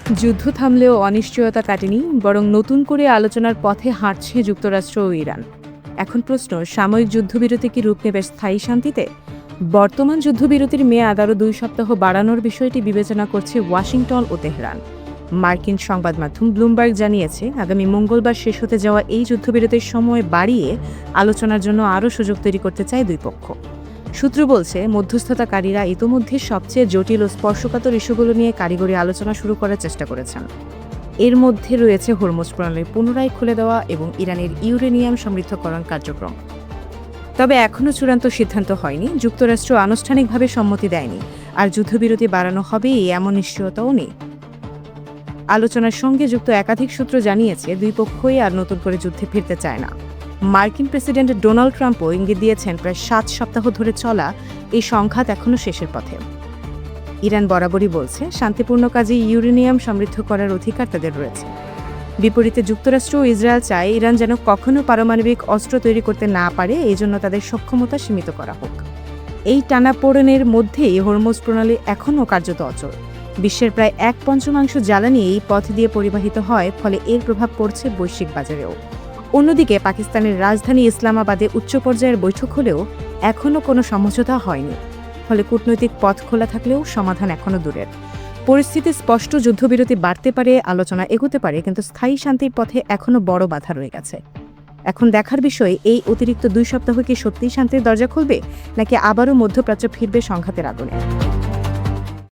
যুদ্ধ থামলেও অনিশ্চয়তা কাটেনি, বরং নতুন করে আলোচনার পথে হাঁটছে যুক্তরাষ্ট্র ও ইরান। এখন প্রশ্ন, সাময়িক যুদ্ধবিরতি কি রূপ নেবে স্থায়ী শান্তিতে? বর্তমান যুদ্ধবিরতির মেয়াদ আরও 2 সপ্তাহ বাড়ানোর বিষয়টি বিবেচনা করছে ওয়াশিংটন ও তেহরান। মার্কিন সংবাদ মাধ্যম ব্লুমবার্গ জানিয়েছে, আগামী মঙ্গলবার শেষ হতে যাওয়া এই যুদ্ধবিরতির সময় বাড়িয়ে আলোচনার জন্য আরও সুযোগ তৈরি করতে চায় দুই পক্ষ। সূত্র বলছে, মধ্যস্থতাকারীরা ইতোমধ্যে সবচেয়ে জটিল ও স্পর্শকাতর ইস্যুগুলো নিয়ে কারিগরি আলোচনা শুরু করার চেষ্টা করেছেন। এর মধ্যে রয়েছে হরমুজ প্রণালী পুনরায় খুলে দেওয়া এবং ইরানের ইউরেনিয়াম সমৃদ্ধকরণ কার্যক্রম। তবে এখনও চূড়ান্ত সিদ্ধান্ত হয়নি, যুক্তরাষ্ট্র আনুষ্ঠানিকভাবে সম্মতি দেয়নি, আর যুদ্ধবিরতি বাড়ানো হবে এমন নিশ্চয়তাও নেই। আলোচনার সঙ্গে যুক্ত একাধিক সূত্র জানিয়েছে, দুই পক্ষই আর নতুন করে যুদ্ধে ফিরতে চায় না। মার্কিন প্রেসিডেন্ট ডোনাল্ড ট্রাম্পও ইঙ্গিত দিয়েছেন, প্রায় 7 সপ্তাহ ধরে চলা এই সংঘাত এখনও শেষের পথে। ইরান বরাবরই বলছে, শান্তিপূর্ণ কাজে ইউরেনিয়াম সমৃদ্ধ করার অধিকার তাদের রয়েছে। বিপরীতে যুক্তরাষ্ট্র ও ইসরায়েল চায়, ইরান যেন কখনো পারমাণবিক অস্ত্র তৈরি করতে না পারে, এজন্য তাদের সক্ষমতা সীমিত করা হোক। এই টানাপোড়েনের মধ্যেই হরমুজ প্রণালী এখনও কার্যত অচল। বিশ্বের প্রায় 1/5 জ্বালানি এই পথ দিয়ে পরিবাহিত হয়, ফলে এর প্রভাব পড়ছে বৈশ্বিক বাজারেও। অন্যদিকে পাকিস্তানের রাজধানী ইসলামাবাদে উচ্চ পর্যায়ের বৈঠক হলেও এখনও কোনো সমঝোতা হয়নি, ফলে কূটনৈতিক পথ খোলা থাকলেও সমাধান এখনও দূরের। পরিস্থিতি স্পষ্ট, যুদ্ধবিরতি বাড়তে পারে, আলোচনা এগোতে পারে, কিন্তু স্থায়ী শান্তির পথে এখনও বড় বাধা রয়ে গেছে। এখন দেখার বিষয়, এই অতিরিক্ত 2 সপ্তাহ কি সত্যিই শান্তির দরজা খুলবে, নাকি আবারও মধ্যপ্রাচ্য ফিরবে সংঘাতের আগুনে।